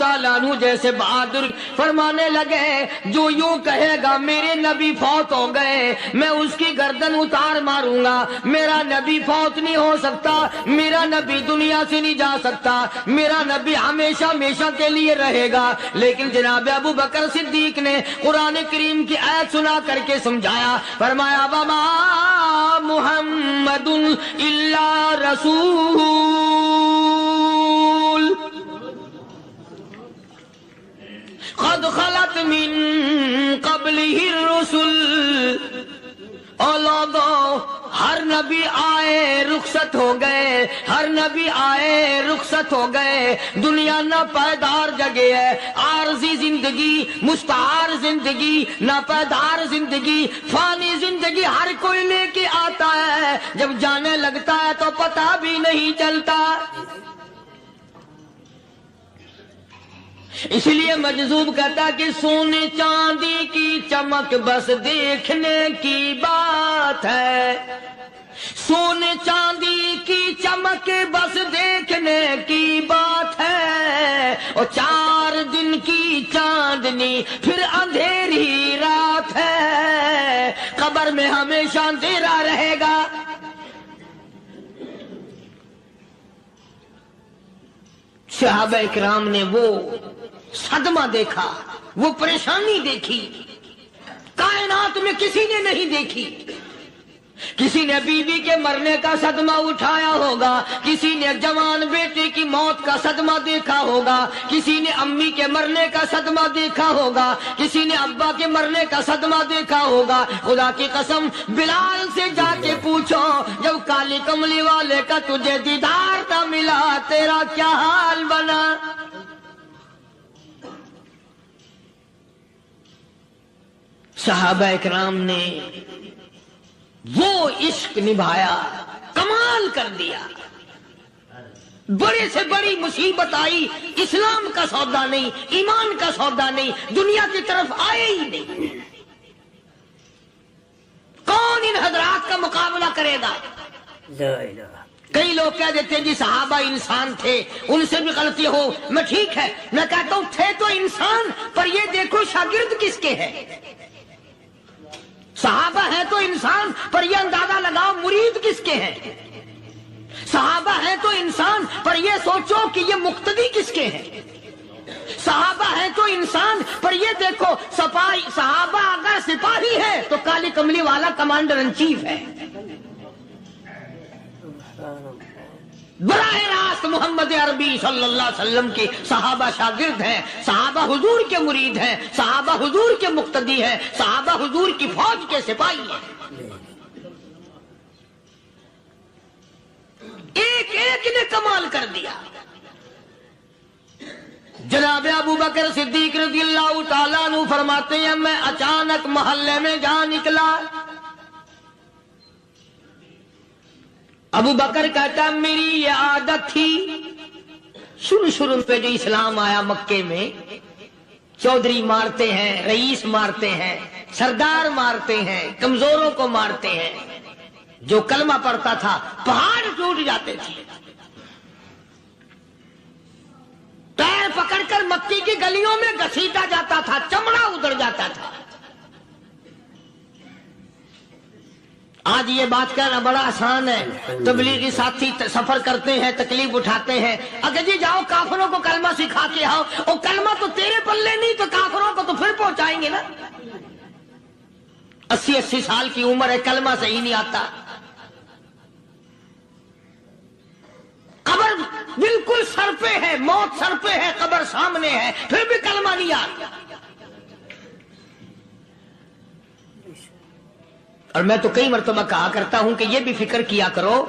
تعالیٰ عنہ جیسے بہادر فرمانے لگے جو یوں کہے گا میرے نبی فوت ہو گئے میں اس کی گردن اتار ماروں گا، میرا نبی فوت نہیں ہو سکتا، میرا نبی دنیا سے نہیں جا سکتا، میرا نبی ہمیشہ ہمیشہ کے لیے رہے گا۔ لیکن جناب ابو بکر صدیق نے قرآن کریم کی آیت سنا کر کے سمجھایا، فرمایا وما محمد الا رسول قد خلت من قبلہ الرسل۔ اور لوگوں ہر نبی آئے رخصت ہو گئے، ہر نبی آئے رخصت ہو گئے، دنیا نہ پائیدار جگہ ہے، عارضی زندگی، مستعار زندگی، نہ پائیدار زندگی، فانی زندگی ہر کوئی لے کے آتا ہے، جب جانے لگتا ہے تو پتہ بھی نہیں چلتا۔ اس لیے مجذوب کہتا کہ سونے چاندی کی چمک بس دیکھنے کی بات ہے، سونے چاندی کی چمک بس دیکھنے کی بات ہے، اور 4 دن کی چاندنی پھر اندھیری رات ہے، قبر میں ہمیشہ اندھیرا رہے گا۔ صحابہ اکرام نے وہ صدمہ دیکھا، وہ پریشانی دیکھی، کائنات میں کسی نے نہیں دیکھی۔ کسی نے بیوی کے مرنے کا صدمہ اٹھایا ہوگا، کسی نے جوان بیٹے کی موت کا صدمہ دیکھا ہوگا، کسی نے امی کے مرنے کا صدمہ دیکھا ہوگا، کسی نے ابا کے مرنے کا صدمہ دیکھا ہوگا۔ خدا کی قسم بلال سے جا کے پوچھو جب کالی کملی والے کا تجھے دیدار نہ ملا تیرا کیا حال بنا۔ صحابہ اکرام نے وہ عشق نبھایا، کمال کر دیا۔ بڑے سے بڑی مصیبت آئی، اسلام کا سودا نہیں، ایمان کا سودا نہیں، دنیا کی طرف آئے ہی نہیں۔ کون ان حضرات کا مقابلہ کرے گا؟ کئی لوگ کہہ دیتے ہیں جی صحابہ انسان تھے، ان سے بھی غلطی ہو، میں ٹھیک ہے، میں کہتا ہوں تھے تو انسان، پر یہ دیکھو شاگرد کس کے ہیں۔ صحابہ ہیں تو انسان، پر یہ اندازہ لگاؤ مرید کس کے ہیں۔ صحابہ ہیں تو انسان، پر یہ سوچو کہ یہ مقتدی کس کے ہیں۔ صحابہ ہیں تو انسان، پر یہ دیکھو صحابہ اگر سپاہی ہے تو کالی کملی والا کمانڈر ان چیف ہے۔ براہ راست محمد عربی صلی اللہ علیہ وسلم کے صحابہ شاگرد ہیں، صحابہ حضور کے مرید ہیں، صحابہ حضور کے مقتدی ہیں، صحابہ حضور کی فوج کے سپاہی ہیں۔ ایک ایک نے کمال کر دیا۔ جناب ابو بکر صدیق رضی اللہ تعالیٰ عنہ فرماتے ہیں میں اچانک محلے میں جا نکلا۔ ابو بکر کہتا ہے میری یہ عادت تھی، شروع پہ جو اسلام آیا مکے میں، چودھری مارتے ہیں، رئیس مارتے ہیں، سردار مارتے ہیں، کمزوروں کو مارتے ہیں، جو کلمہ پڑھتا تھا پہاڑ ٹوٹ جاتے تھے، پیر پکڑ کر مکی کی گلیوں میں گھسیٹا جاتا تھا، چمڑا ادھر جاتا تھا۔ آج یہ بات کہنا بڑا آسان ہے، تبلیغی ساتھی سفر کرتے ہیں، تکلیف اٹھاتے ہیں، اگر جی جاؤ کافروں کو کلمہ سکھا کے آؤ، اور کلمہ تو تیرے پلے نہیں تو کافروں کو تو پھر پہنچائیں گے نا۔ 80 سال کی عمر ہے، کلمہ صحیح نہیں آتا، قبر بالکل سر پہ ہے، موت سر پہ ہے، قبر سامنے ہے، پھر بھی کلمہ نہیں آتا۔ اور میں تو کئی مرتبہ کہا کرتا ہوں کہ یہ بھی فکر کیا کرو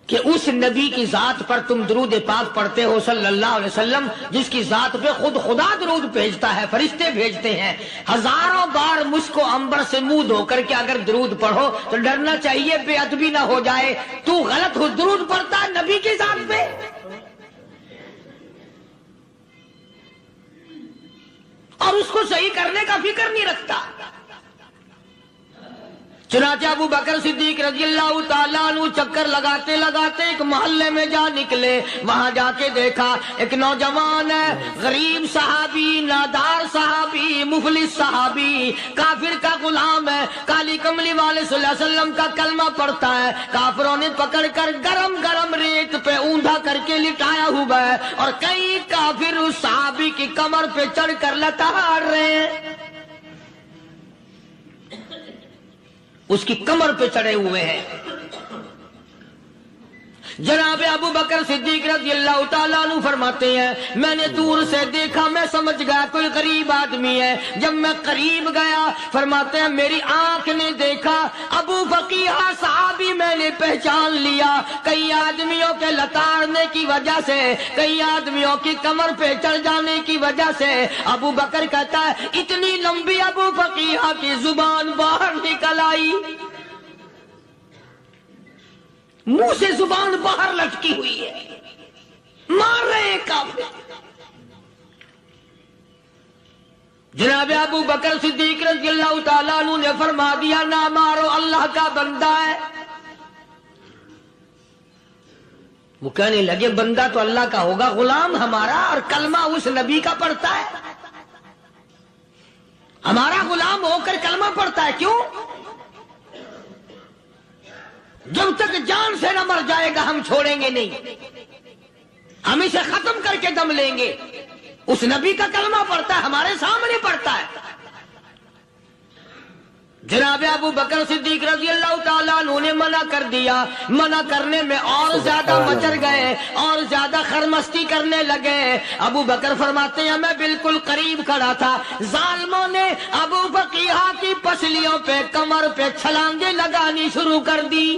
کہ اس نبی کی ذات پر تم درود پاک پڑھتے ہو صلی اللہ علیہ وسلم، جس کی ذات پہ خود خدا درود بھیجتا ہے، فرشتے بھیجتے ہیں، ہزاروں بار مجھ کو عنبر سے منہ دھو کر کے اگر درود پڑھو تو ڈرنا چاہیے بے ادبی نہ ہو جائے، تو غلط ہو درود پڑھتا ہے نبی کی ذات پہ۔ اور اس کو صحیح کرنے کا فکر نہیں رکھتا۔ چنانچہ ابو بکر صدیق رضی اللہ تعالیٰ عنہ چکر لگاتے لگاتے ایک محلے میں جا نکلے. وہاں جا کے دیکھا ایک نوجوان ہے، غریب صحابی، نادار صحابی، مفلس صحابی، کافر کا غلام ہے، کالی کملی والے صلی اللہ علیہ وسلم کا کلمہ پڑھتا ہے. کافروں نے پکڑ کر گرم گرم ریت پہ اونڈا کر کے لٹایا ہوا ہے اور کئی کافر اس صحابی کی کمر پہ چڑھ کر لتاڑ رہے ہیں. اس کی کمر پہ چڑھے ہوئے ہیں. جناب ابو بکر صدیق رضی اللہ تعالیٰ عنہ فرماتے ہیں میں نے دور سے دیکھا، میں سمجھ گیا کوئی غریب آدمی ہے. جب میں قریب گیا فرماتے ہیں میری آنکھ نے دیکھا ابو فقیہ صحابی، میں نے پہچان لیا. کئی آدمیوں کے لتاڑنے کی وجہ سے، کئی آدمیوں کی کمر پہ چڑھ جانے کی وجہ سے ابو بکر کہتا ہے اتنی لمبی ابو فقیہ کی زبان باہر نکل آئی، منہ سے زبان باہر لٹکی ہوئی ہے، مار رہے ہیں کافر. جناب ابو بکر صدیق رضی اللہ تعالیٰ عنہ نے فرما دیا نہ مارو، اللہ کا بندہ ہے. وہ کہنے لگے بندہ تو اللہ کا ہوگا، غلام ہمارا اور کلمہ اس نبی کا پڑھتا ہے، ہمارا غلام ہو کر کلمہ پڑھتا ہے. کیوں؟ جب تک جان سے نہ مر جائے گا ہم چھوڑیں گے نہیں، ہم اسے ختم کر کے دم لیں گے. اس نبی کا کلمہ پڑھتا ہے، ہمارے سامنے پڑھتا ہے. جناب ابو بکر صدیق رضی اللہ تعالیٰ عنہ نے منع کر دیا. منع کرنے میں اور زیادہ مچر گئے اور زیادہ خرمستی کرنے لگے. ابو بکر فرماتے ہیں میں بالکل قریب کھڑا تھا، ظالموں نے ابو فقیہ کی پسلیوں پہ کمر پہ چھلانگیں لگانی شروع کر دی.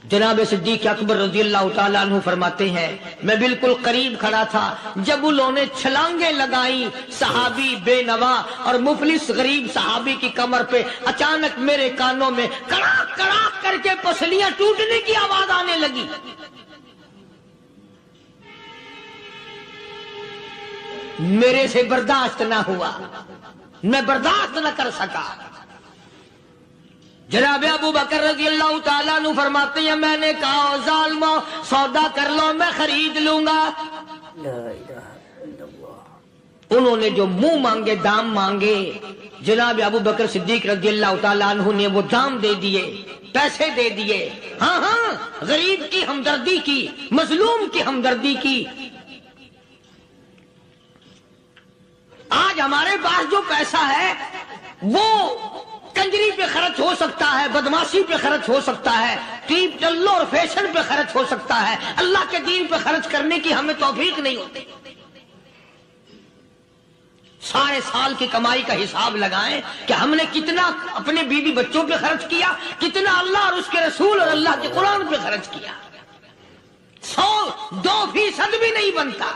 جناب صدیق اکبر رضی اللہ تعالیٰ عنہ فرماتے ہیں میں بالکل قریب کھڑا تھا جب انہوں نے چھلانگیں لگائیں صحابی بے نوا اور مفلس غریب صحابی کی کمر پہ. اچانک میرے کانوں میں کڑاک کڑاک کر کے پسلیاں ٹوٹنے کی آواز آنے لگی. میرے سے برداشت نہ ہوا، میں برداشت نہ کر سکا. جناب ابو بکر رضی اللہ تعالیٰ عنہ فرماتے ہیں میں نے کہا ظالمو سودا کر لو میں خرید لوں گا. انہوں نے جو منہ مانگے دام مانگے، جناب ابو بکر صدیق رضی اللہ تعالیٰ عنہ نے وہ دام دے دیے، پیسے دے دیے. ہاں ہاں غریب کی ہمدردی کی، مظلوم کی ہمدردی کی. آج ہمارے پاس جو پیسہ ہے وہ کنجری پہ خرچ ہو سکتا ہے، بدماشی پہ خرچ ہو سکتا ہے، ٹیپ ٹلو اور فیشن پہ خرچ ہو سکتا ہے. اللہ کے دین پہ خرچ کرنے کی ہمیں توفیق نہیں ہوتی. سارے سال کی کمائی کا حساب لگائیں کہ ہم نے کتنا اپنے بیوی بچوں پہ خرچ کیا، کتنا اللہ اور اس کے رسول اور اللہ کے قرآن پہ خرچ کیا. 100-2% بھی نہیں بنتا.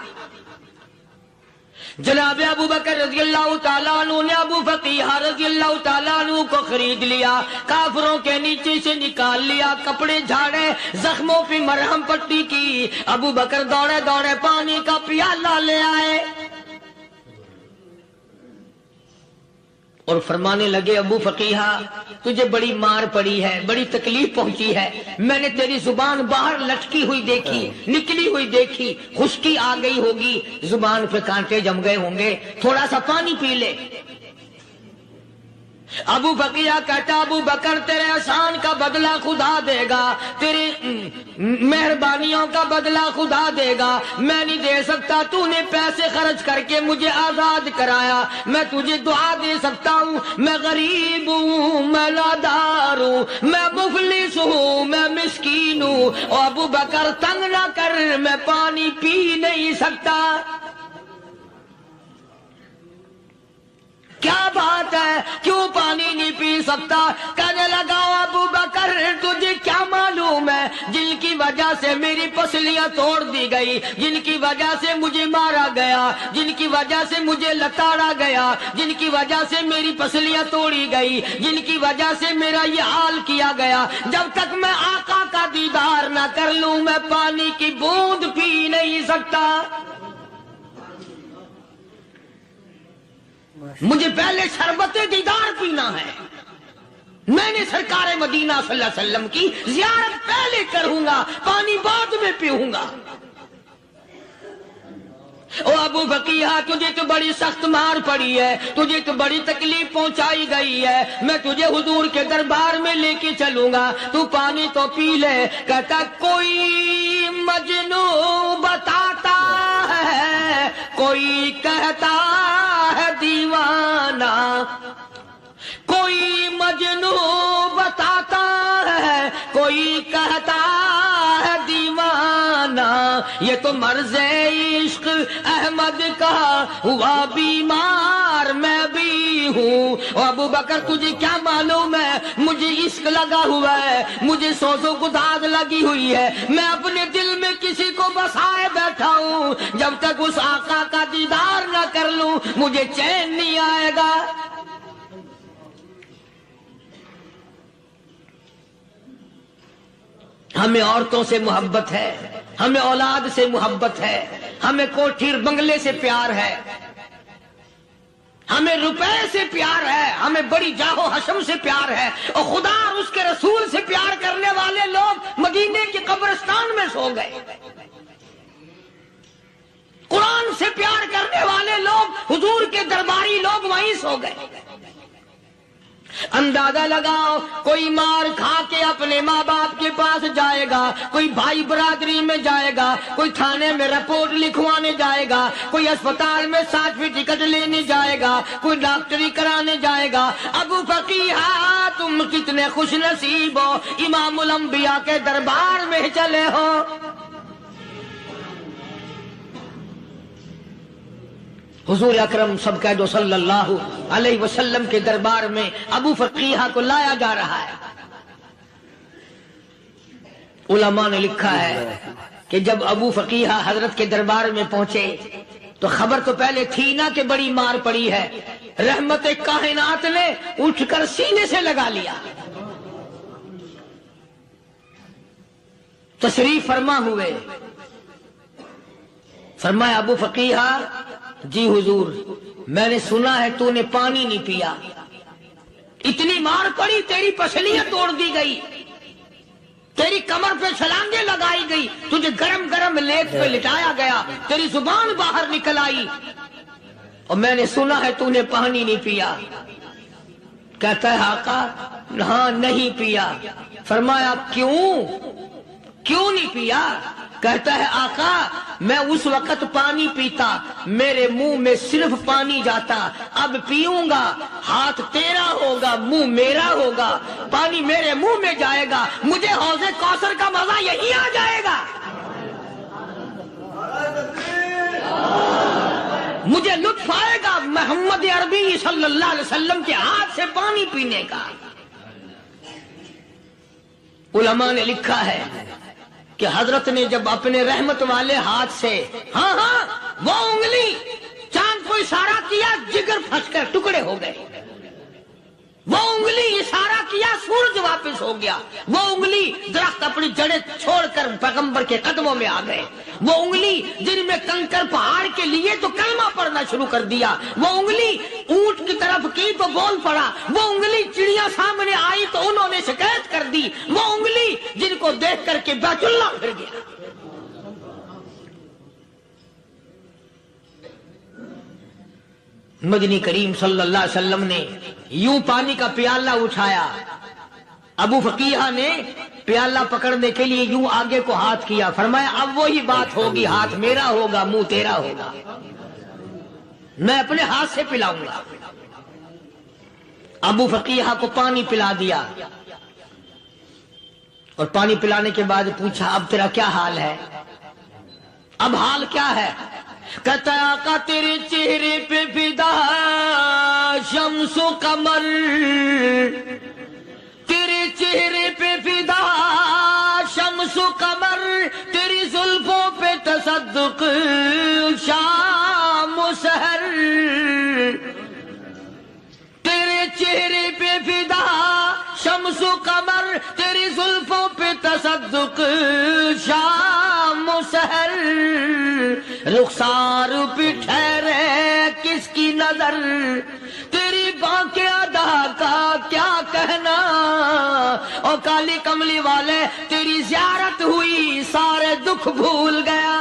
جناب ابو بکر رضی اللہ تعالیٰ عنہ نے ابو فقیہ رضی اللہ تعالیٰ عنہ کو خرید لیا، کافروں کے نیچے سے نکال لیا، کپڑے جھاڑے، زخموں پہ مرہم پٹی کی. ابو بکر دوڑے دوڑے پانی کا پیالہ لے آئے اور فرمانے لگے ابو فقیہ تجھے بڑی مار پڑی ہے، بڑی تکلیف پہنچی ہے، میں نے تیری زبان باہر لٹکی ہوئی دیکھی، نکلی ہوئی دیکھی، خشکی آ گئی ہوگی، زبان پہ کانٹے جم گئے ہوں گے، تھوڑا سا پانی پی لے. ابو فقیہ کہتا ابو بکر تیرے احسان کا بدلہ خدا دے گا، تیری مہربانیوں کا بدلہ خدا دے گا. میں نہیں دے سکتا، تو نے پیسے خرچ کر کے مجھے آزاد کرایا، میں تجھے دعا دے سکتا ہوں. میں غریب ہوں، میں نادار ہوں، میں مفلس ہوں، میں مسکین ہوں. اور ابو بکر تنگ نہ کر، میں پانی پی نہیں سکتا. کیا بات ہے، کیوں پانی نہیں پی سکتا؟ کہنے لگا ابو بکر تجھے کیا معلوم ہے جن کی وجہ سے میری پسلیاں توڑ دی گئی، جن کی وجہ سے مجھے مارا گیا، جن کی وجہ سے مجھے لتاڑا گیا، جن کی وجہ سے میری پسلیاں توڑی گئی، جن کی وجہ سے میرا یہ حال کیا گیا. جب تک میں آقا کا دیدار نہ کر لوں میں پانی کی بوند پی نہیں سکتا. مجھے پہلے شربت دیدار پینا ہے. میں نے سرکار مدینہ صلی اللہ علیہ وسلم کی زیارت پہلے کروں گا، پانی بعد میں پیوں گا. او ابو بقیہ، تجھے تو بڑی سخت مار پڑی ہے، تجھے تو بڑی تکلیف پہنچائی گئی ہے، میں تجھے حضور کے دربار میں لے کے چلوں گا، تو پانی تو پی لے. کہتا کوئی مجنوں بتاتا ہے، کوئی کہتا ہے دیوانہ، کوئی مجنوں بتاتا ہے، کوئی کہتا ہے دیوانہ. یہ تو مرض عشق احمد کا ہوا بیمار میں بھی ہوں. اور ابو بکر تجھے کیا معلوم ہے، مجھے عشق لگا ہوا ہے، مجھے سوز و گداز لگی ہوئی ہے. میں اپنے دل میں کسی کو بسائے بیٹھا ہوں، جب تک اس آقا کا دیدار نہ کر لوں مجھے چین نہیں آئے گا. ہمیں عورتوں سے محبت ہے، ہمیں اولاد سے محبت ہے، ہمیں کوٹھی بنگلے سے پیار ہے، ہمیں روپے سے پیار ہے، ہمیں بڑی جاہ و حشم سے پیار ہے. اور خدا اور اس کے رسول سے پیار کرنے والے لوگ مدینے کے قبرستان میں سو گئے. قرآن سے پیار کرنے والے لوگ، حضور کے درباری لوگ وہیں سو گئے. اندازہ لگاؤ، کوئی مار کھا کے اپنے ماں باپ کے پاس جائے گا، کوئی بھائی برادری میں جائے گا، کوئی تھانے میں رپورٹ لکھوانے جائے گا، کوئی اسپتال میں سرٹیفکیٹ لینے جائے گا، کوئی ڈاکٹری کرانے جائے گا. ابو فقیہ تم کتنے خوش نصیب ہو، امام الانبیاء کے دربار میں چلے ہو. حضور اکرم سب کہہ دو صلی اللہ علیہ وسلم کے دربار میں ابو فقیہ کو لایا جا رہا ہے. علماء نے لکھا ہے کہ جب ابو فقیہ حضرت کے دربار میں پہنچے تو خبر تو پہلے تھی نا کہ بڑی مار پڑی ہے. رحمت کائنات نے اٹھ کر سینے سے لگا لیا. تشریف فرما ہوئے، فرمایا ابو فقیہ جی حضور، میں نے سنا ہے تو نے پانی نہیں پیا، اتنی مار پڑی تیری پسلیاں توڑ دی گئی، تیری کمر پہ چھلانگیں لگائی گئی، تجھے گرم گرم لیپ پہ لٹایا گیا، تیری زبان باہر نکل آئی، اور میں نے سنا ہے تو نے پانی نہیں پیا. کہتا ہے آقا ہاں نہیں پیا. فرمایا کیوں نہیں پیا؟ کہتا ہے آقا میں اس وقت پانی پیتا، میرے منہ میں صرف پانی جاتا، اب پیوں گا ہاتھ تیرا ہوگا، منہ میرا ہوگا، پانی میرے منہ میں جائے گا، مجھے حوض کوثر کا مزہ یہی آ جائے گا، مجھے لطف آئے گا محمد عربی صلی اللہ علیہ وسلم کے ہاتھ سے پانی پینے کا. علماء نے لکھا ہے کہ حضرت نے جب اپنے رحمت والے ہاتھ سے وہ انگلی چاند کو اشارہ کیا، جگر پھنس کر ٹکڑے ہو گئے. وہ انگلی اشارہ کیا، سورج واپس ہو گیا. وہ انگلی درخت اپنی جڑیں چھوڑ کر پیغمبر کے قدموں میں آ گئے. وہ انگلی جن میں کنکر پہاڑ کے لیے تو کلمہ پڑھنا شروع کر دیا. وہ انگلی اونٹ کی طرف کی تو بول پڑا. وہ انگلی چڑیا سامنے آئی تو انہوں نے شکایت کر دی. وہ انگلی جن کو دیکھ کر کے بیت اللہ پھر گیا. مدنی کریم صلی اللہ علیہ وسلم نے یوں پانی کا پیالہ اٹھایا، ابو فقیہ نے پیالہ پکڑنے کے لیے یوں آگے کو ہاتھ کیا، فرمایا اب وہی بات ہوگی، ہاتھ میرا ہوگا منہ تیرا ہوگا، میں اپنے ہاتھ سے پلاؤں گا. ابو فقیہ کو پانی پلا دیا اور پانی پلانے کے بعد پوچھا اب تیرا کیا حال ہے؟ اب حال کیا ہے؟ کہتا ہے آقا تیرے چہرے پہ فدا شمس و قمر، تیرے چہرے پہ فدا شمس و قمر، تیری زلفوں پہ تصدق شام و سحر، تیرے چہرے پہ فدا شمس و قمر، تیری زلفوں پہ تصدق شام و سحر، رخسار پہ ٹھہرے کس کی کی نظر، تیری بانکے ادا کا کیا کہنا، او کالی کملی والے تیری زیارت ہوئی سارے دکھ بھول گیا،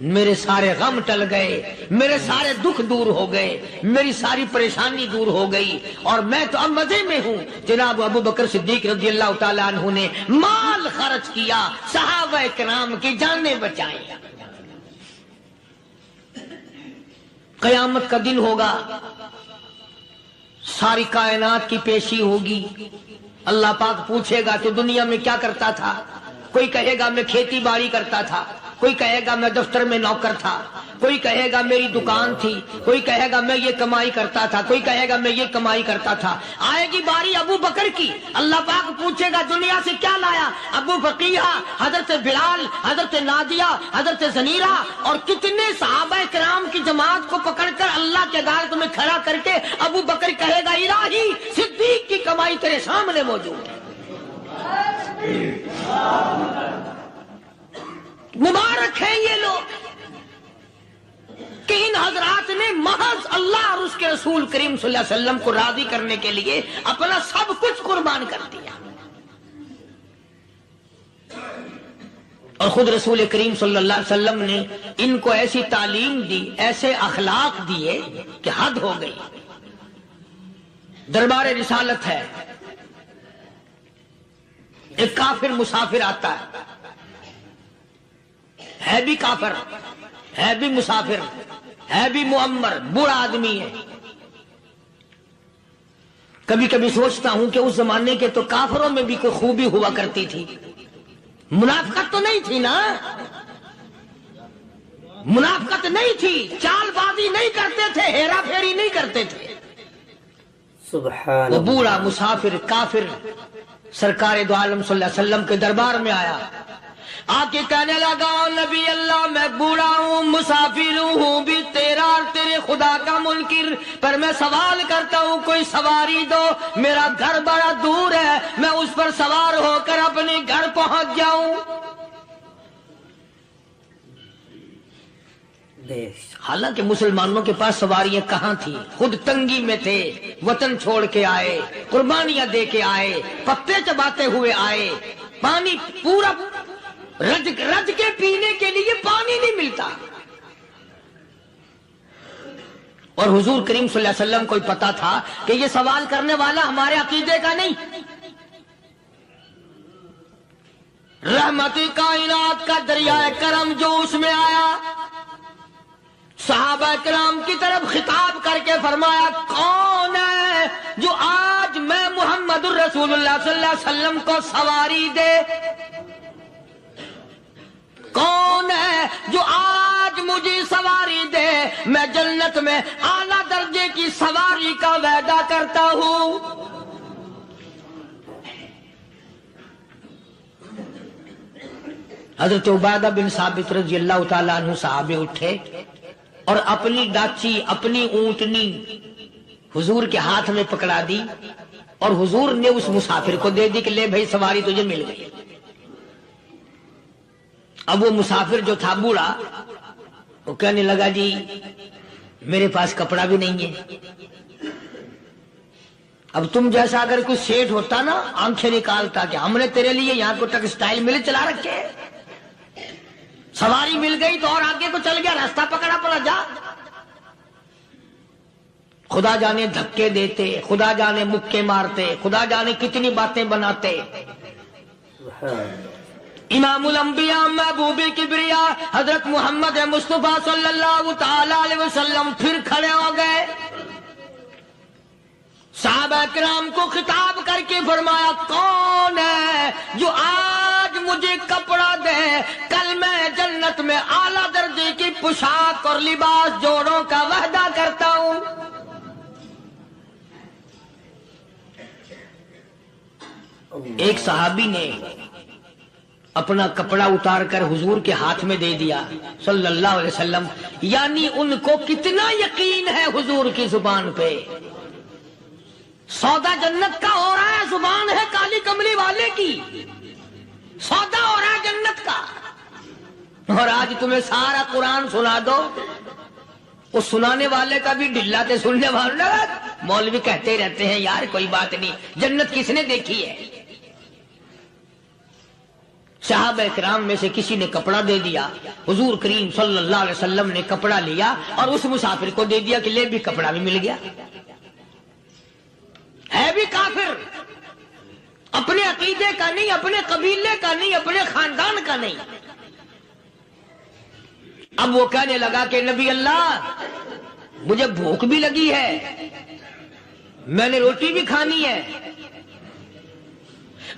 میرے سارے غم ٹل گئے، میرے سارے دکھ دور ہو گئے، میری ساری پریشانی دور ہو گئی، اور میں تو اب مزے میں ہوں۔ جناب ابو بکر صدیق رضی اللہ تعالیٰ عنہ نے مال خرچ کیا، صحابہ کرام کی جانیں بچائیں۔ قیامت کا دن ہوگا، ساری کائنات کی پیشی ہوگی، اللہ پاک پوچھے گا تو دنیا میں کیا کرتا تھا؟ کوئی کہے گا میں کھیتی باڑی کرتا تھا، کوئی کہے گا میں دفتر میں نوکر تھا، کوئی کہے گا میری دکان تھی، کوئی کہے گا میں یہ کمائی کرتا تھا، کوئی کہے گا میں یہ کمائی کرتا تھا۔ آئے گی باری ابو بکر کی، اللہ پاک پوچھے گا دنیا سے کیا لایا؟ ابو بقیہ، حضرت بلال، حضرت نادیہ، حضرت زنیرہ اور کتنے صحابہ کرام کی جماعت کو پکڑ کر اللہ کے عدالت میں کھڑا کر کے ابو بکر کہے گا الہی صدیق کی کمائی تیرے سامنے موجود ہے۔ مبارک ہیں یہ لوگ کہ ان حضرات نے محض اللہ اور اس کے رسول کریم صلی اللہ علیہ وسلم کو راضی کرنے کے لیے اپنا سب کچھ قربان کر دیا، اور خود رسول کریم صلی اللہ علیہ وسلم نے ان کو ایسی تعلیم دی، ایسے اخلاق دیے کہ حد ہو گئی۔ دربار رسالت ہے، ایک کافر مسافر آتا ہے بھی کافر، ہے بھی مسافر، ہے بھی معمر، بوڑھا آدمی ہے۔ کبھی کبھی سوچتا ہوں کہ اس زمانے کے تو کافروں میں بھی کوئی خوبی ہوا کرتی تھی، منافقت تو نہیں تھی نا، منافقت نہیں تھی، چال بازی نہیں کرتے تھے، ہیرا پھیری نہیں کرتے تھے۔ سبحان وہ بوڑھا مسافر کافر سرکار دو عالم صلی اللہ علیہ وسلم کے دربار میں آیا، آ کے کہنے لگا نبی اللہ میں بوڑھا ہوں، مسافر ہوں بھی تیرا اور تیرے خدا کا منکر، پر میں سوال کرتا ہوں کوئی سواری دو، میرا گھر بڑا دور ہے، میں اس پر سوار ہو کر اپنے گھر پہنچ جاؤں۔ حالانکہ مسلمانوں کے پاس سواریاں کہاں تھی، خود تنگی میں تھے، وطن چھوڑ کے آئے، قربانیاں دے کے آئے، پتے چباتے ہوئے آئے، پانی پورا رج کے پینے کے لیے پانی نہیں ملتا، اور حضور کریم صلی اللہ علیہ وسلم کو پتا تھا کہ یہ سوال کرنے والا ہمارے عقیدے کا نہیں، رحمت کائنات کا دریائے کرم جو اس میں آیا، صحابہ کرام کی طرف خطاب کر کے فرمایا کون ہے جو آج میں محمد الرسول اللہ صلی اللہ علیہ وسلم کو سواری دے، کون ہے جو آج مجھے سواری دے، میں جنت میں اعلیٰ درجے کی سواری کا وعدہ کرتا ہوں۔ حضرت عبادہ بن ثابت رضی اللہ تعالیٰ عنہ صحابے اٹھے اور اپنی ڈاچی، اپنی اونٹنی حضور کے ہاتھ میں پکڑا دی، اور حضور نے اس مسافر کو دے دی کہ لے بھائی سواری تجھے مل گئی۔ اب وہ مسافر جو تھا بوڑھا، وہ کہنے لگا جی میرے پاس کپڑا بھی نہیں ہے، اب تم جیسا اگر کوئی سیٹ ہوتا نا آنکھیں نکالتا کہ ہم نے تیرے لیے یہاں کو ٹیکسٹائل مل چلا رکھے، سواری مل گئی تو اور آگے کو چل گیا، راستہ پکڑا پڑا جا۔ خدا جانے دھکے دیتے، خدا جانے مکے مارتے، خدا جانے کتنی باتیں بناتے۔ امام الانبیاء محبوب کبریا حضرت محمد مصطفیٰ صلی اللہ تعالی علیہ وسلم پھر کھڑے ہو گئے، صحابہ کرام کو خطاب کر کے فرمایا کون ہے جو آج مجھے کپڑا دے، کل میں جنت میں اعلیٰ درجے کی پوشاک اور لباس جوڑوں کا وعدہ کرتا ہوں۔ ایک صحابی نے اپنا کپڑا اتار کر حضور کے ہاتھ میں دے دیا صلی اللہ علیہ وسلم، یعنی ان کو کتنا یقین ہے حضور کی زبان پہ، سودا جنت کا ہو رہا ہے، زبان ہے کالی کملی والے کی، سودا ہو رہا ہے جنت کا۔ اور آج تمہیں سارا قرآن سنا دو، وہ سنانے والے کا بھی ڈلا تے سننے والا، مولوی کہتے رہتے ہیں یار کوئی بات نہیں، جنت کس نے دیکھی ہے؟ صحابہ کرام میں سے کسی نے کپڑا دے دیا، حضور کریم صلی اللہ علیہ وسلم نے کپڑا لیا اور اس مسافر کو دے دیا کہ لے بھی کپڑا بھی مل گیا۔ ہے بھی کافر، اپنے عقیدے کا نہیں، اپنے قبیلے کا نہیں، اپنے خاندان کا نہیں۔ اب وہ کہنے لگا کہ نبی اللہ مجھے بھوک بھی لگی ہے، میں نے روٹی بھی کھانی ہے۔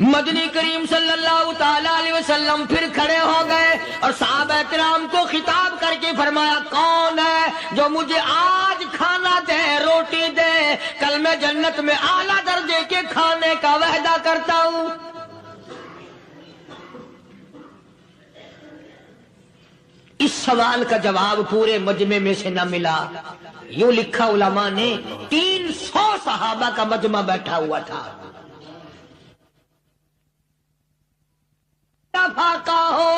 مدنی کریم صلی اللہ تعالی علیہ وسلم پھر کھڑے ہو گئے اور صحابہ کرام کو خطاب کر کے فرمایا کون ہے جو مجھے آج کھانا دے، روٹی دے، کل میں جنت میں اعلیٰ درجے کے کھانے کا وعدہ کرتا ہوں۔ اس سوال کا جواب پورے مجمع میں سے نہ ملا۔ یوں لکھا علماء نے 300 صحابہ کا مجمع بیٹھا ہوا تھا۔ فاقہ ہو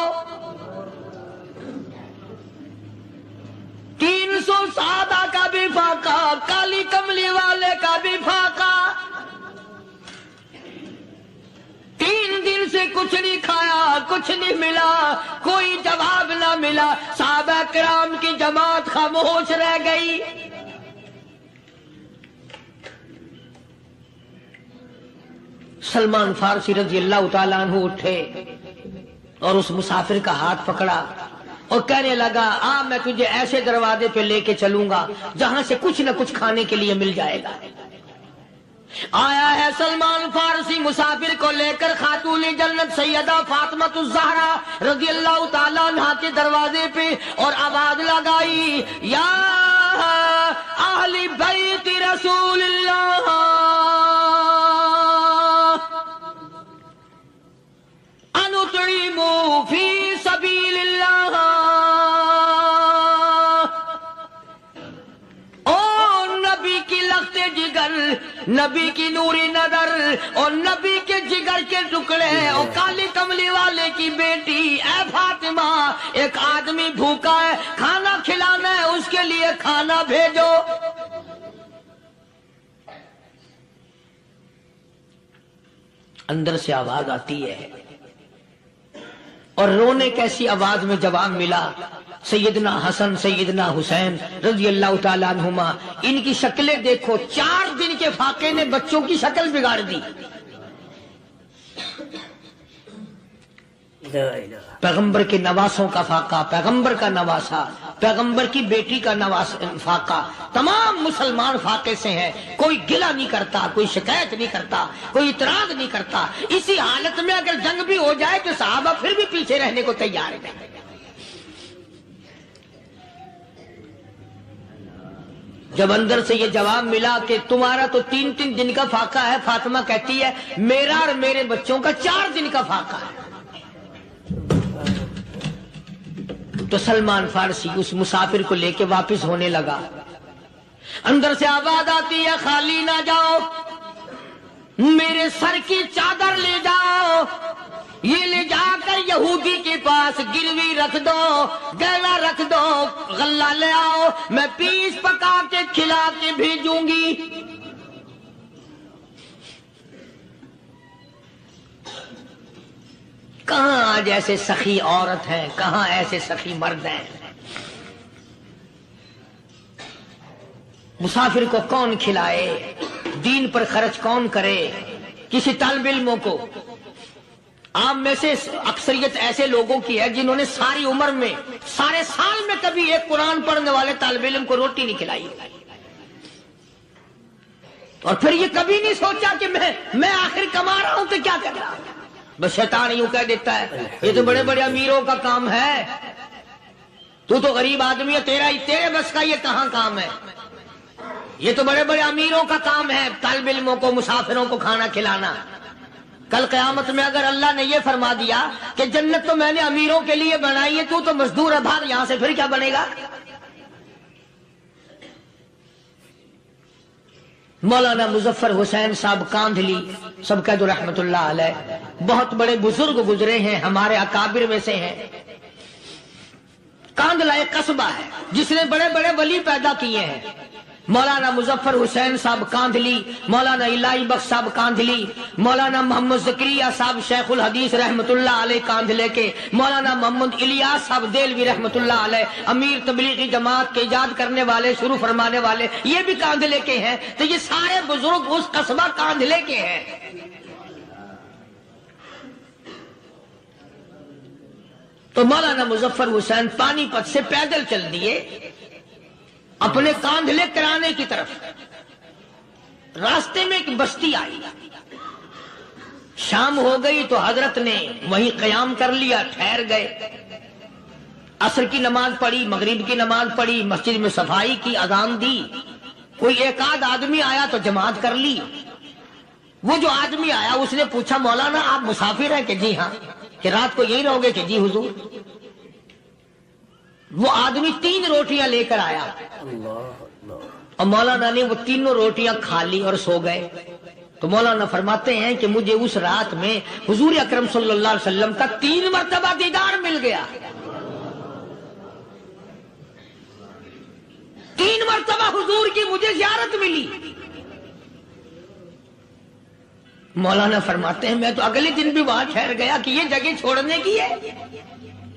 300 صحابہ کا بھی فاقہ، کالی کملی والے کا بھی فاقہ، 3 دن سے کچھ نہیں کھایا، کچھ نہیں ملا، کوئی جواب نہ ملا، صحابہ کرام کی جماعت خاموش رہ گئی۔ سلمان فارسی رضی اللہ تعالیٰ عنہ اٹھے اور اس مسافر کا ہاتھ پکڑا اور کہنے لگا میں تجھے ایسے دروازے پہ لے کے چلوں گا جہاں سے کچھ نہ کچھ کھانے کے لیے مل جائے گا۔ آیا ہے سلمان فارسی مسافر کو لے کر خاتون جنت سیدہ فاطمہ الزہرا رضی اللہ تعالیٰ عنہا کے دروازے پہ اور آواز لگائی یا اہل بیت رسول اللہ انطعموا فی سبیل اللہ، او نبی کی لخت جگر، نبی کی نوری نظر اور نبی کے جگر کے ٹکڑے اور کالی کملی والے کی بیٹی اے فاطمہ، ایک آدمی بھوکا ہے، کھانا کھلانا ہے، اس کے لیے کھانا بھیجو۔ اندر سے آواز آتی ہے اور رونے کیسی آواز میں جواب ملا، سیدنا حسن سیدنا حسین رضی اللہ تعالیٰ عنہما، ان کی شکلیں دیکھو، 4 دن کے فاقے نے بچوں کی شکل بگاڑ دی۔ پیغمبر کے نواسوں کا فاقہ، پیغمبر کا نواسا، پیغمبر کی بیٹی کا فاقہ، تمام مسلمان فاقے سے ہیں، کوئی گلہ نہیں کرتا، کوئی شکایت نہیں کرتا، کوئی اعتراض نہیں کرتا۔ اسی حالت میں اگر جنگ بھی ہو جائے تو صحابہ پھر بھی پیچھے رہنے کو تیار ہیں۔ جب اندر سے یہ جواب ملا کہ تمہارا تو 3 دن کا فاقہ ہے، فاطمہ کہتی ہے میرا اور میرے بچوں کا 4 دن کا فاقہ ہے، تو سلمان فارسی اس مسافر کو لے کے واپس ہونے لگا۔ اندر سے آواز آتی ہے خالی نہ جاؤ، میرے سر کی چادر لے جاؤ، یہ لے جا کر یہودی کے پاس گروی رکھ دو، گہنا رکھ دو، غلہ لے آؤ، میں پیس پکا کے کھلا کے بھیجوں گی۔ کہاں آج ایسے سخی عورت ہیں، کہاں ایسے سخی مرد ہیں؟ مسافر کو کون کھلائے، دین پر خرچ کون کرے؟ کسی طالب علموں کو، عام میں سے اکثریت ایسے لوگوں کی ہے جنہوں نے ساری عمر میں، سارے سال میں کبھی ایک قرآن پڑھنے والے طالب علم کو روٹی نہیں کھلائی، اور پھر یہ کبھی نہیں سوچا کہ میں آخر کما رہا ہوں تو کیا کر رہا ہوں۔ بس شیطان یوں کہہ دیتا ہے یہ تو بڑے بڑے امیروں کا کام ہے، تو غریب آدمی ہے، تیرے بس کا یہ کہاں کام ہے؟ یہ تو بڑے بڑے امیروں کا کام ہے طالب علموں کو، مسافروں کو کھانا کھلانا۔ کل قیامت میں اگر اللہ نے یہ فرما دیا کہ جنت تو میں نے امیروں کے لیے بنائی ہے، تو مزدور ہے، بھاگ یہاں سے، پھر کیا بنے گا؟ مولانا مظفر حسین صاحب کاندھلی سب کہہ دو رحمت اللہ علیہ، بہت بڑے بزرگ گزرے ہیں، ہمارے اکابر میں سے ہیں۔ کاندھلا ایک قصبہ ہے جس نے بڑے بڑے ولی پیدا کیے ہیں. مولانا مظفر حسین صاحب کاندھلی، مولانا الہی بخش صاحب کاندھلی، مولانا محمد زکریا صاحب شیخ الحدیث رحمت اللہ علیہ کاندھلے کے، مولانا محمد الیاس صاحب دیلوی رحمت اللہ علیہ امیر تبلیغی جماعت کے ایجاد کرنے والے، شروع فرمانے والے، یہ بھی کاندھلے کے ہیں. تو یہ سارے بزرگ اس قصبہ کاندھلے کے ہیں. تو مولانا مظفر حسین پانی پت سے پیدل چل دیے اپنے کاندھلے کرانے کی طرف. راستے میں ایک بستی آئی، شام ہو گئی تو حضرت نے وہیں قیام کر لیا، ٹھہر گئے. عصر کی نماز پڑھی، مغرب کی نماز پڑھی، مسجد میں صفائی کی، اذان دی. کوئی ایک آدھ آدمی آیا تو جماعت کر لی. وہ جو آدمی آیا اس نے پوچھا مولانا آپ مسافر ہیں؟ کہ جی ہاں. کہ رات کو یہی رہو گے؟ کہ جی حضور. وہ آدمی 3 روٹیاں لے کر آیا اور مولانا نے وہ تینوں روٹیاں کھا لی اور سو گئے. تو مولانا فرماتے ہیں کہ مجھے اس رات میں حضور اکرم صلی اللہ علیہ وسلم کا 3 مرتبہ دیدار مل گیا. 3 مرتبہ حضور کی مجھے زیارت ملی. مولانا فرماتے ہیں میں تو اگلے دن بھی وہاں ٹھہر گیا کہ یہ جگہ چھوڑنے کی ہے،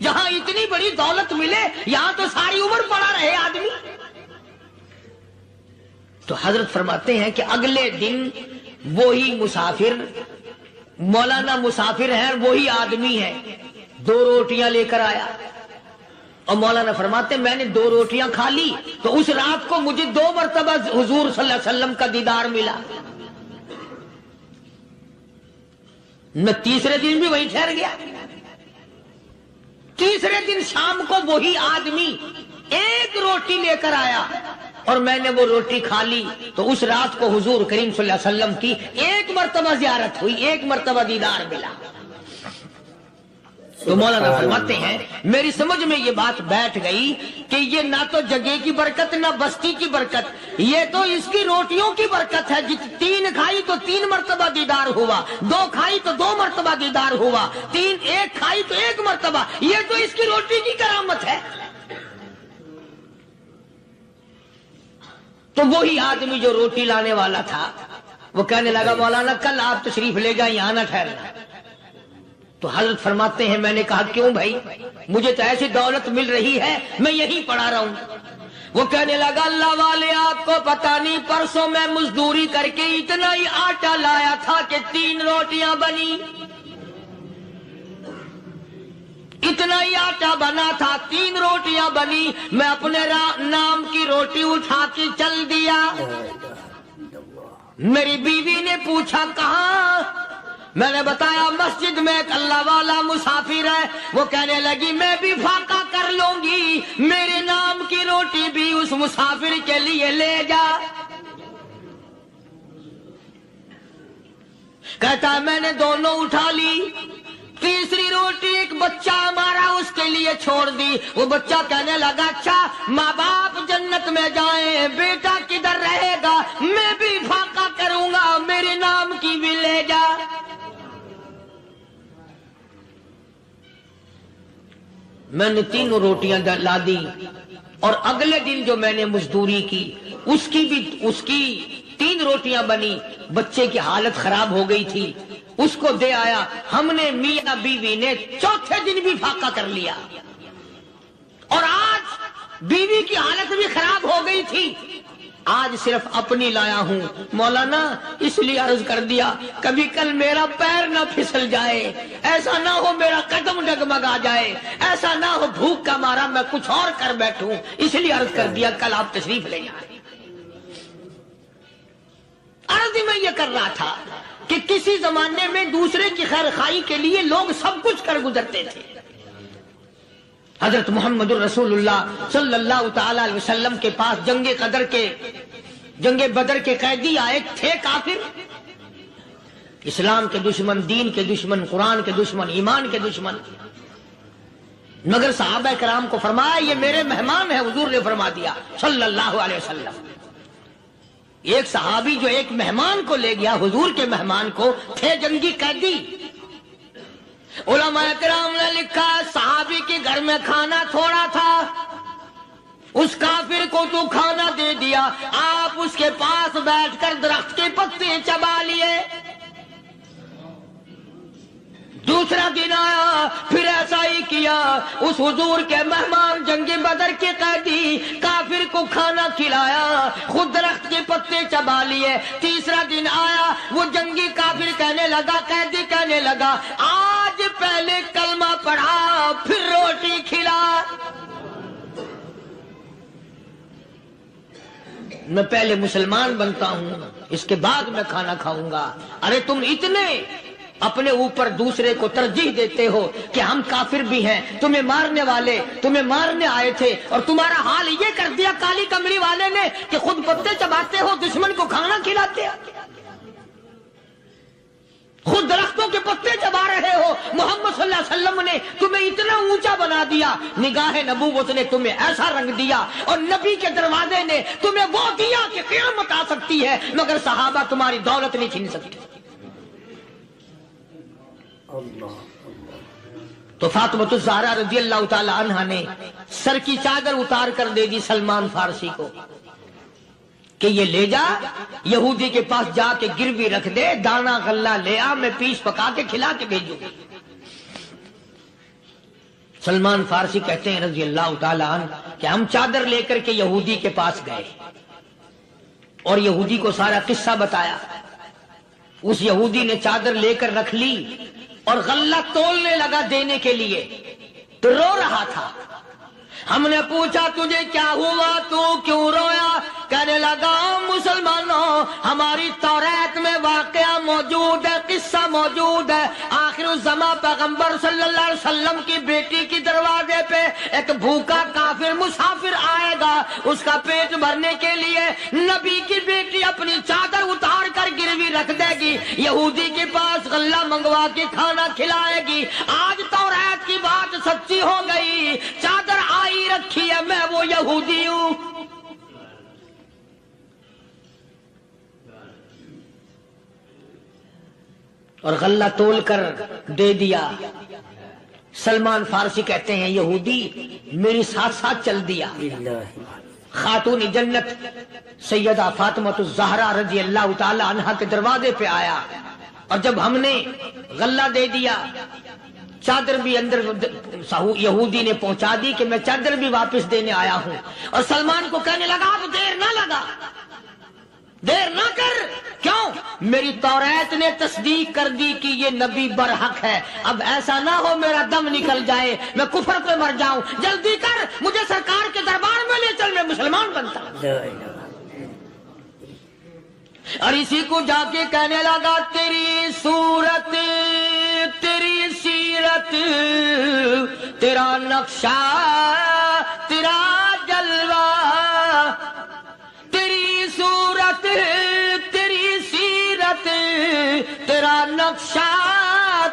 جہاں اتنی بڑی دولت ملے یہاں تو ساری عمر پڑا رہے آدمی. تو حضرت فرماتے ہیں کہ اگلے دن وہی مسافر، مولانا مسافر ہیں، وہی آدمی ہے، 2 روٹیاں لے کر آیا. اور مولانا فرماتے ہیں میں نے 2 روٹیاں کھا لی تو اس رات کو مجھے 2 مرتبہ حضور صلی اللہ علیہ وسلم کا دیدار ملا. میں تیسرے دن بھی وہی ٹھہر گیا. تیسرے دن شام کو وہی آدمی 1 روٹی لے کر آیا اور میں نے وہ روٹی کھا لی. تو اس رات کو حضور کریم صلی اللہ علیہ وسلم کی 1 مرتبہ زیارت ہوئی، 1 مرتبہ دیدار ملا. تو مولانا فرماتے ہیں میری سمجھ میں یہ بات بیٹھ گئی کہ یہ نہ تو جگہ کی برکت نہ بستی کی برکت، یہ تو اس کی روٹیوں کی برکت ہے. 3 کھائی تو 3 مرتبہ دیدار ہوا، 2 کھائی تو 2 مرتبہ دیدار ہوا، 1 کھائی تو 1 مرتبہ. یہ تو اس کی روٹی کی کرامت ہے. تو وہی آدمی جو روٹی لانے والا تھا وہ کہنے لگا مولانا کل آپ تشریف لے جائیں، یہاں نہ ٹھہرنا. تو حضرت فرماتے ہیں میں نے کہا کیوں بھائی، مجھے تو ایسی دولت مل رہی ہے میں یہیں پڑا رہا ہوں. وہ کہنے لگا اللہ والے آپ کو پتہ نہیں، پرسوں میں مزدوری کر کے اتنا ہی آٹا لایا تھا کہ 3 روٹیاں بنی. اتنا ہی آٹا بنا تھا، 3 روٹیاں بنی. میں اپنے نام کی روٹی اٹھا کے چل دیا. میری بیوی نے پوچھا کہاں؟ میں نے بتایا مسجد میں ایک اللہ والا مسافر ہے. وہ کہنے لگی میں بھی فاقہ کر لوں گی، میرے نام کی روٹی بھی اس مسافر کے لیے لے جا. کہتا ہے میں نے دونوں اٹھا لی. تیسری روٹی ایک بچہ ہمارا اس کے لیے چھوڑ دی. وہ بچہ کہنے لگا اچھا ماں باپ جنت میں جائیں، بیٹا کدھر رہے گا؟ میں بھی فاقہ کروں گا، میرے نام کی بھی لے جا. میں نے 3 روٹیاں لا دی اور اگلے دن جو میں نے مزدوری کی اس کی 3 روٹیاں بنی. بچے کی حالت خراب ہو گئی تھی، اس کو دے آیا. ہم نے میاں بیوی نے چوتھے دن بھی فاقہ کر لیا اور آج بیوی کی حالت بھی خراب ہو گئی تھی. آج صرف اپنی لایا ہوں مولانا، اس لیے عرض کر دیا کبھی کل میرا پیر نہ پھسل جائے، ایسا نہ ہو میرا قدم ڈگمگا جائے، ایسا نہ ہو بھوک کا مارا میں کچھ اور کر بیٹھوں، اس لیے عرض کر دیا کل آپ تشریف لے جائیں. عرض میں یہ کر رہا تھا کہ کسی زمانے میں دوسرے کی خیر خواہی کے لیے لوگ سب کچھ کر گزرتے تھے. حضرت محمد الرسول اللہ صلی اللہ تعالی علیہ وسلم کے پاس جنگ بدر کے قیدی آئے تھے کافر، اسلام کے دشمن، دین کے دشمن، قرآن کے دشمن، ایمان کے دشمن. مگر صحابہ کرام کو فرمایا یہ میرے مہمان ہیں. حضور نے فرما دیا صلی اللہ علیہ وسلم. ایک صحابی جو ایک مہمان کو لے گیا، حضور کے مہمان کو، تھے جنگی قیدی. علماء کرام نے لکھا صحابی کی تمہارے گھر میں کھانا تھوڑا تھا، اس کافر کو تو کھانا دے دیا، آپ اس کے پاس بیٹھ کر درخت کے پتے چبا لیے۔ دوسرا دن آیا، پھر ایسا ہی کیا، اس حضور کے مہمان جنگ بدر کے قیدی کافر کو کھانا کھلایا، خود درخت کے پتے چبا لیے۔ تیسرا دن آیا، وہ جنگی کافر کہنے لگا، قیدی کہنے لگا، آج پہلے کلمہ پڑھا پھر روٹی کھلا، میں پہلے مسلمان بنتا ہوں اس کے بعد میں کھانا کھاؤں گا۔ ارے تم اتنے اپنے اوپر دوسرے کو ترجیح دیتے ہو کہ ہم کافر بھی ہیں، تمہیں مارنے والے تمہیں مارنے آئے تھے، اور تمہارا حال یہ کر دیا کالی کمری والے نے کہ خود پتے چباتے ہو، دشمن کو کھانا کھلاتے ہو، خود درختوں کے پتے چبا رہے ہو۔ محمد صلی اللہ علیہ وسلم نے تمہیں اتنا اونچا بنا دیا، نگاہ نبوت نے تمہیں ایسا رنگ دیا، اور نبی کے دروازے نے تمہیں وہ دیا کہ قیامت آ سکتی ہے، مگر صحابہ تمہاری دولت نہیں چھین سکتے۔ تو فاطمۃ الزہرا رضی اللہ تعالی عنہا نے سر کی چادر اتار کر دے دی سلمان فارسی کو کہ یہ لے جا، یہودی کے پاس جا کے گروی رکھ دے، دانا غلہ لے آ، میں پیس پکا کے کھلا کے بھیجوں۔ سلمان فارسی کہتے ہیں رضی اللہ تعالی عنہ کہ ہم چادر لے کر کے یہودی کے پاس گئے اور یہودی کو سارا قصہ بتایا۔ اس یہودی نے چادر لے کر رکھ لی اور غلہ تولنے لگا دینے کے لیے، تو رو رہا تھا۔ ہم نے پوچھا تجھے کیا ہوا، تو کیوں رویا؟ کہنے لگا مسلمانوں، ہماری توریت میں واقعہ موجود ہے، قصہ موجود ہے، آخر الزمان پیغمبر صلی اللہ علیہ وسلم کی بیٹی کی دروازے پہ ایک بھوکا کافر مسافر آئے گا، اس کا پیٹ بھرنے کے لیے نبی کی بیٹی اپنی چادر اتار کر گروی رکھ دے گی، یہودی کے پاس غلہ منگوا کے کھانا کھلائے گی۔ آج توریت کی بات سچی ہو گئی، چادر آئی رکھی ہے، میں وہ یہودی ہوں۔ اور غلہ تول کر دے دیا۔ سلمان فارسی کہتے ہیں یہودی میری ساتھ ساتھ چل دیا۔ خاتون جنت سیدہ فاطمۃ الزہرا رضی اللہ تعالی عنہا کے دروازے پہ آیا، اور جب ہم نے غلہ دے دیا، چادر بھی اندر یہودی نے پہنچا دی کہ میں چادر بھی واپس دینے آیا ہوں، اور سلمان کو کہنے لگا اب دیر نہ لگا، دیر نہ کر، کیوں؟ میری توریت نے تصدیق کر دی کہ یہ نبی برحق ہے، اب ایسا نہ ہو میرا دم نکل جائے، میں کفر پہ مر جاؤں، جلدی کر، مجھے سرکار کے دربار میں لے چل، میں مسلمان بنتا ہوں۔ اور اسی کو جا کے کہنے لگا تیری صورت، تیری سیرت، تیرا نقشہ، تیرا جلوہ، تیری صورت، تیری سیرت، تیرا نقشہ،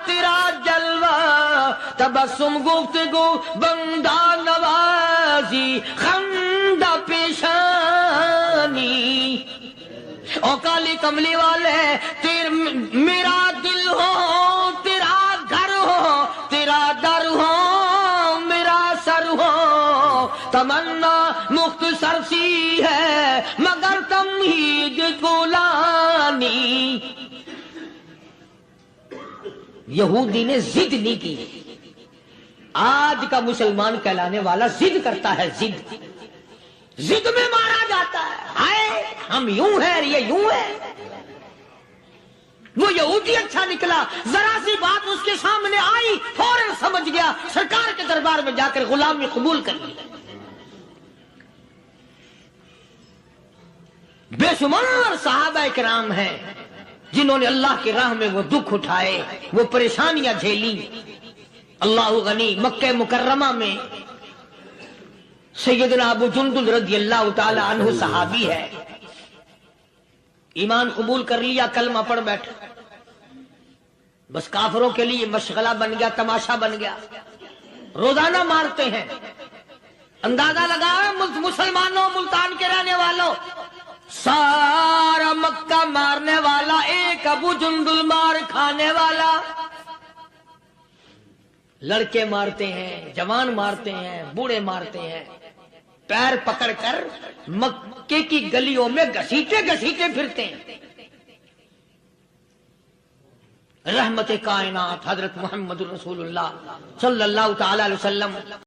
تیرا جلوہ، تبسم گفتگو بندہ نوازی، خندہ پیشانی، او کالی کملی والے میرا دل ہو، تیرا گھر ہو، تیرا در ہو، میرا سر ہو، تمنا مختصر سی ہے مگر تمہید گولانی۔ یہودی نے ضد نہیں کی۔ آج کا مسلمان کہلانے والا ضد کرتا ہے، ضد میں مارا جاتا ہے، ہائے ہم یوں ہیں، یہ یوں ہے۔ وہ یہودی اچھا نکلا، ذرا سی بات اس کے سامنے آئی فوراً سمجھ گیا، سرکار کے دربار میں جا کر غلامی قبول کر لی۔ بے شمار صحابہ کرام ہیں جنہوں نے اللہ کی راہ میں وہ دکھ اٹھائے، وہ پریشانیاں جھیلی۔ اللہ غنی، مکہ مکرمہ میں سیدنا ابو جندل رضی اللہ تعالی عنہ صحابی ہے، ایمان قبول کر لیا، کلمہ پڑھ بیٹھا، بس کافروں کے لیے مشغلہ بن گیا، تماشا بن گیا، روزانہ مارتے ہیں۔ اندازہ لگاؤ مسلمانوں، ملتان کے رہنے والوں، سارا مکہ مارنے والا ایک ابو جندل مار کھانے والا، لڑکے مارتے ہیں، جوان مارتے ہیں، بوڑھے مارتے ہیں، پیر پکڑ کر مکے کی گلیوں میں گھسیٹے گھسیٹے پھرتے ہیں۔ رحمت کائنات حضرت محمد رسول اللہ صلی اللہ تعالی علیہ وسلم